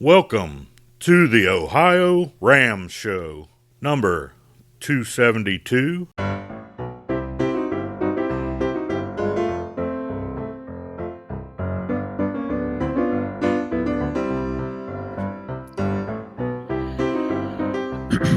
Welcome to the Ohio Rams Show, number 272. Well,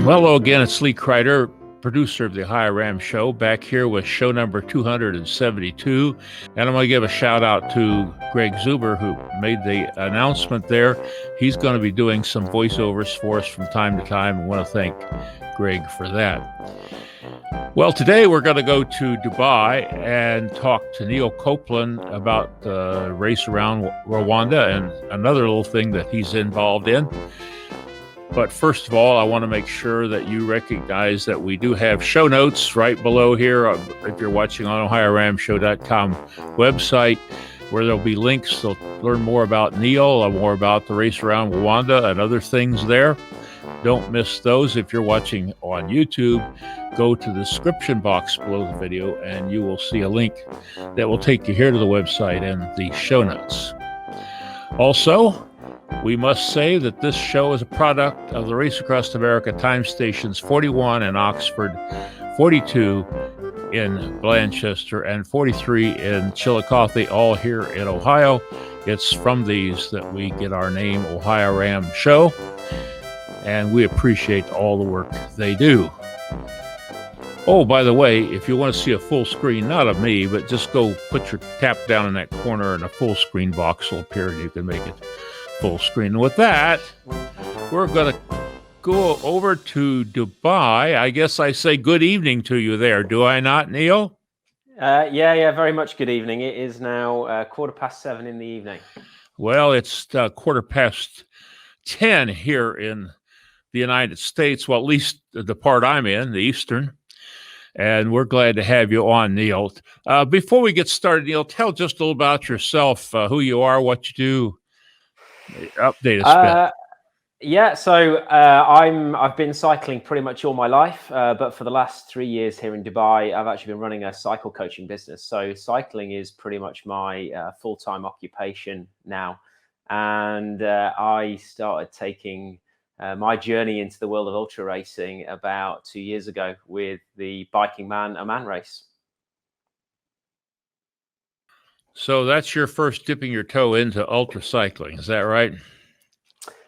hello again, it's Lee Kreider, producer of the Ohio Rams Show, back here with show number 272. And I'm going to give a shout out to Greg Zuber, who made the announcement there. He's going to be doing some voiceovers for us from time to time. I want to thank Greg for that. Well, today we're going to go to Dubai and talk to Niel Copeland about the race around Rwanda and another little thing that he's involved in. But first of all, I want to make sure that you recognize that we do have show notes right below here. If you're watching on OhioRamsShow.com website, where there'll be links to learn more about Niel, more about the race around Rwanda and other things there. Don't miss those. If you're watching on YouTube, go to the description box below the video and you will see a link that will take you here to the website and the show notes. Also, we must say that this show is a product of the Race Across America time stations 41 in Oxford, 42 in Blanchester, and 43 in Chillicothe, all here in Ohio. It's from these that we get our name, Ohio Ram Show, and we appreciate all the work they do. Oh, by the way, if you want to see a full screen, not of me, but just go put your tap down in that corner and a full screen box will appear and you can make it full screen. And with that, we're going to go over to Dubai. I guess I say good evening to you there, do I not, Niel? Yeah, very much good evening. It is now 7:15 in the evening. Well, it's 10:15 here in the United States, well, at least the part I'm in, the Eastern. And we're glad to have you on, Niel. Before we get started, Niel, tell just a little about yourself, who you are, what you do. Update us a bit. So I've been cycling pretty much all my life, but for the last 3 years here in Dubai, I've actually been running a cycle coaching business. So cycling is pretty much my full-time occupation now. And I started taking my journey into the world of ultra racing about 2 years ago with the Biking Man Oman race. So that's your first dipping your toe into ultra cycling, is that right?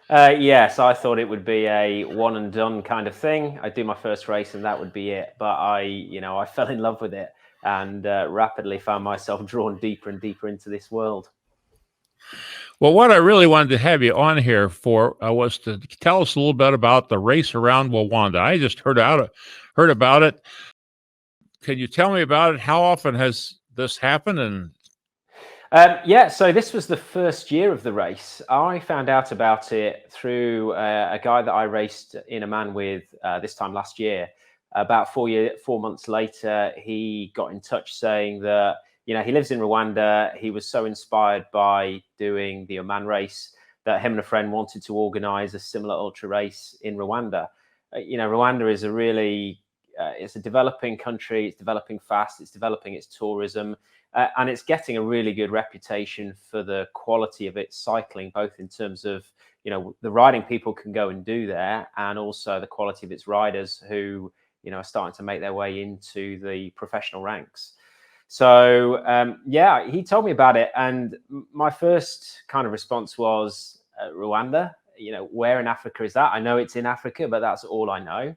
Yes, I thought it would be a one and done kind of thing. I'd do my first race and that would be it. But I fell in love with it and rapidly found myself drawn deeper and deeper into this world. Well, what I really wanted to have you on here for was to tell us a little bit about the race around Rwanda. I just heard about it. Can you tell me about it? How often has this happened? And so this was the first year of the race. I found out about it through a guy that I raced in Oman with this time last year. About 4 months later, he got in touch saying that, he lives in Rwanda. He was so inspired by doing the Oman race that him and a friend wanted to organize a similar ultra race in Rwanda. Rwanda is it's a developing country. It's developing fast. It's developing its tourism. And it's getting a really good reputation for the quality of its cycling, both in terms of, the riding people can go and do there, and also the quality of its riders who, are starting to make their way into the professional ranks. So, he told me about it. And my first kind of response was Rwanda, where in Africa is that? I know it's in Africa, but that's all I know.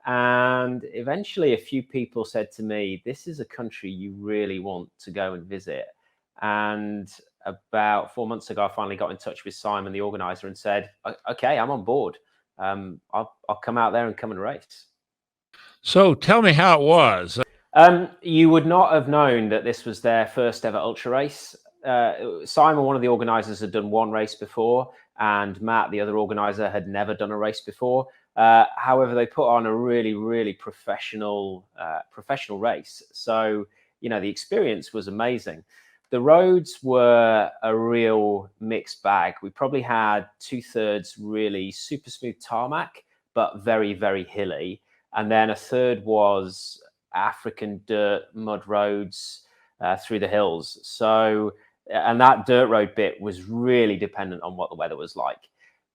And eventually a few people said to me, this is a country you really want to go and visit. And about 4 months ago, I finally got in touch with Simon, the organizer, and said, okay, I'm on board. I'll come out there and come and race. So tell me how it was. You would not have known that this was their first ever ultra race. Simon, one of the organizers, had done one race before, and Matt, the other organizer, had never done a race before. However, they put on a really, really professional race. So, the experience was amazing. The roads were a real mixed bag. We probably had 2/3 really super smooth tarmac, but very, very hilly. And then a third was African dirt mud roads through the hills. So, and that dirt road bit was really dependent on what the weather was like.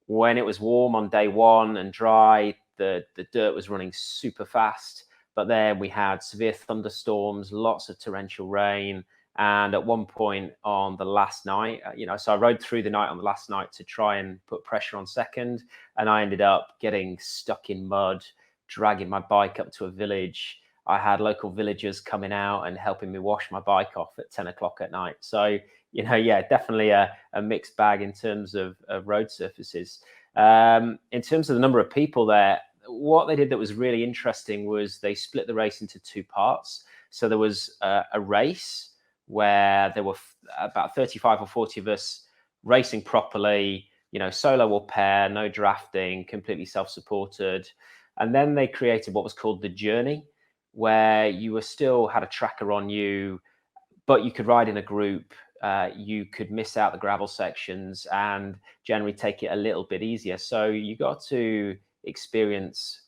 when it was warm on day one and dry, the dirt was running super fast. But then we had severe thunderstorms, lots of torrential rain. And at one point on the last night, so I rode through the night on the last night to try and put pressure on second. And I ended up getting stuck in mud, dragging my bike up to a village. I had local villagers coming out and helping me wash my bike off at 10 o'clock at night. So, definitely a mixed bag in terms of road surfaces. In terms of the number of people there, what they did that was really interesting was they split the race into two parts. So there was a race where there were about 35 or 40 of us racing properly, solo or pair, no drafting, completely self-supported. And then they created what was called the journey, where you were still had a tracker on you, but you could ride in a group. You could miss out the gravel sections and generally take it a little bit easier. So you got to experience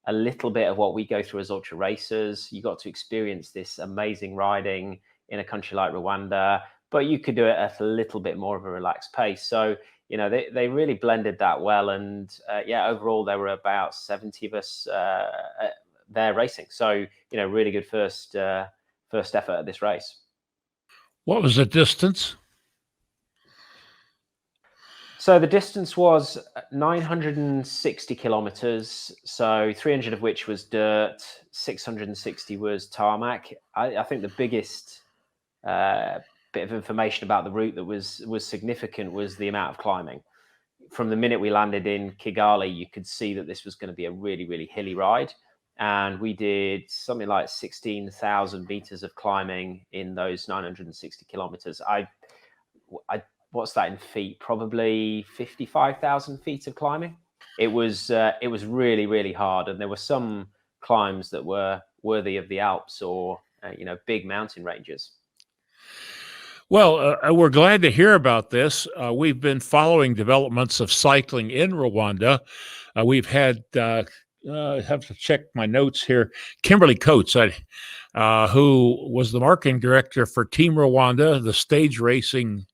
a little bit of what we go through as ultra racers. You got to experience this amazing riding in a country like Rwanda, but you could do it at a little bit more of a relaxed pace. So, they really blended that well. And overall, there were about 70 of us there racing. So, really good first effort at this race. What was the distance? So the distance was 960 kilometers. So 300 of which was dirt, 660 was tarmac. I think the biggest bit of information about the route that was significant was the amount of climbing. From the minute we landed in Kigali, you could see that this was going to be a really, really hilly ride. And we did something like 16,000 meters of climbing in those 960 kilometers. What's that in feet? Probably 55,000 feet of climbing. It was really, really hard. And there were some climbs that were worthy of the Alps or, big mountain ranges. Well, we're glad to hear about this. We've been following developments of cycling in Rwanda. We've had, I have to check my notes here, Kimberly Coates, who was the marketing director for Team Rwanda, the stage racing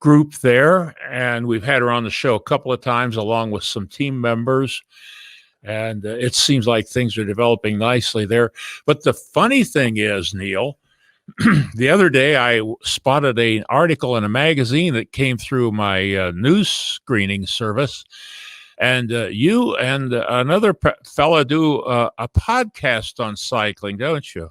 group there. And we've had her on the show a couple of times along with some team members. And it seems like things are developing nicely there. But the funny thing is, Niel, the other day I spotted an article in a magazine that came through my news screening service, and you and another fella do a podcast on cycling, don't you?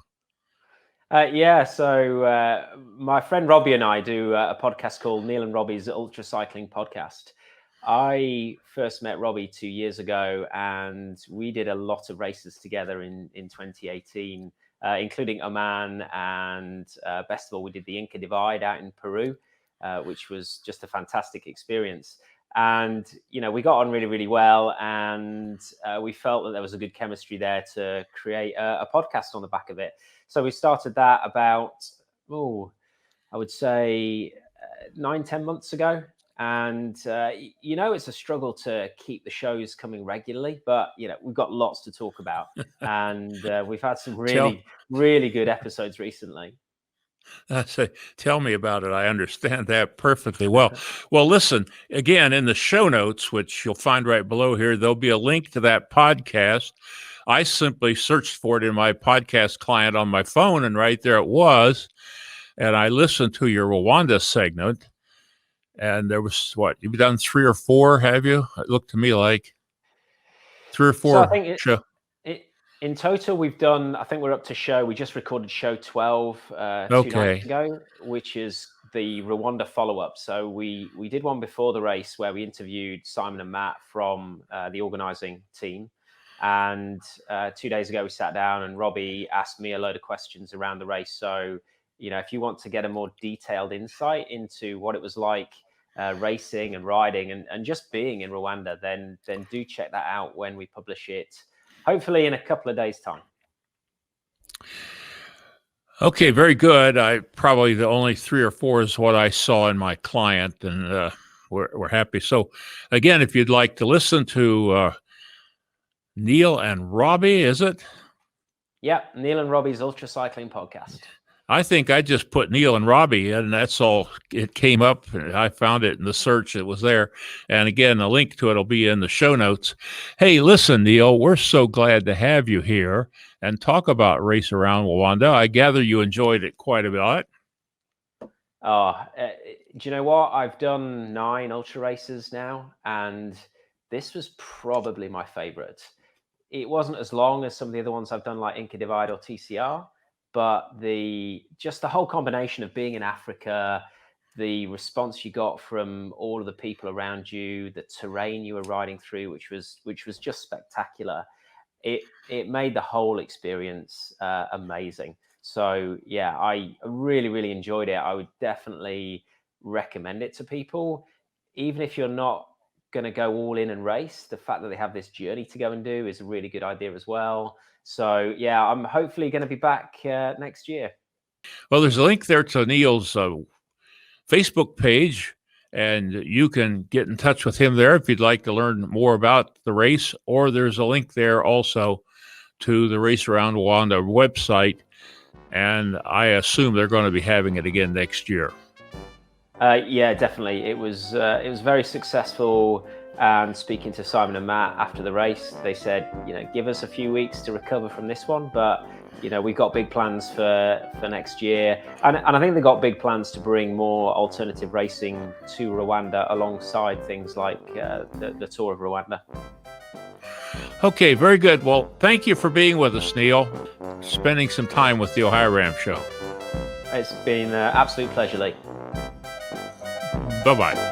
So my friend Robbie and I do a podcast called Niel and Robbie's Ultra Cycling Podcast. I first met Robbie 2 years ago, and we did a lot of races together in 2018. Including Oman, and best of all, we did the Inca Divide out in Peru, which was just a fantastic experience. And, we got on really, really well, and we felt that there was a good chemistry there to create a podcast on the back of it. So we started that about, I would say 9-10 months ago. And, it's a struggle to keep the shows coming regularly, but, we've got lots to talk about. And we've had some really, really good episodes recently. Tell me about it. I understand that perfectly well. Well, listen, again, in the show notes, which you'll find right below here, there'll be a link to that podcast. I simply searched for it in my podcast client on my phone, and right there it was. And I listened to your Rwanda segment. And there was you've done 3 or 4, have you? It looked to me like 3 or 4. So I think in total, we've done, I think we're up to we just recorded show 12 2 nights ago, which is the Rwanda follow-up. So we did one before the race where we interviewed Simon and Matt from the organizing team. And 2 days ago, we sat down and Robbie asked me a load of questions around the race. So, if you want to get a more detailed insight into what it was like racing and riding and just being in Rwanda, then do check that out when we publish it, hopefully in a couple of days' time. Okay, very good. Probably the only 3 or 4 is what I saw in my client, and we're happy. So again, if you'd like to listen to Niel and Robbie, is it? Yeah, Niel and Robbie's Ultra Cycling Podcast. I think I just put Neil and Robbie, and that's all. It came up, and I found it in the search. It was there. And again, a link to it will be in the show notes. Hey, listen, Neil, we're so glad to have you here and talk about Race Around Rwanda. I gather you enjoyed it quite a lot. Do you know what? I've done 9 ultra races now, and this was probably my favorite. It wasn't as long as some of the other ones I've done, like Inca Divide or TCR, but just the whole combination of being in Africa, the response you got from all of the people around you, the terrain you were riding through, which was just spectacular. It made the whole experience amazing. So yeah, I really enjoyed it. I would definitely recommend it to people, even if you're not going to go all in and race. The fact that they have this journey to go and do is a really good idea as well. So yeah, I'm hopefully going to be back next year. Well, there's a link there to Neil's Facebook page, and you can get in touch with him there if you'd like to learn more about the race, or there's a link there also to the Race Around Rwanda website, and I assume they're going to be having it again next year. Yeah, definitely. It was very successful. And speaking to Simon and Matt after the race, they said, give us a few weeks to recover from this one, but we've got big plans for next year, and I think they've got big plans to bring more alternative racing to Rwanda alongside things like the Tour of Rwanda. Okay, very good. Well, thank you for being with us, Neil, spending some time with the Ohio Ram Show. It's been an absolute pleasure, Lee. Bye-bye.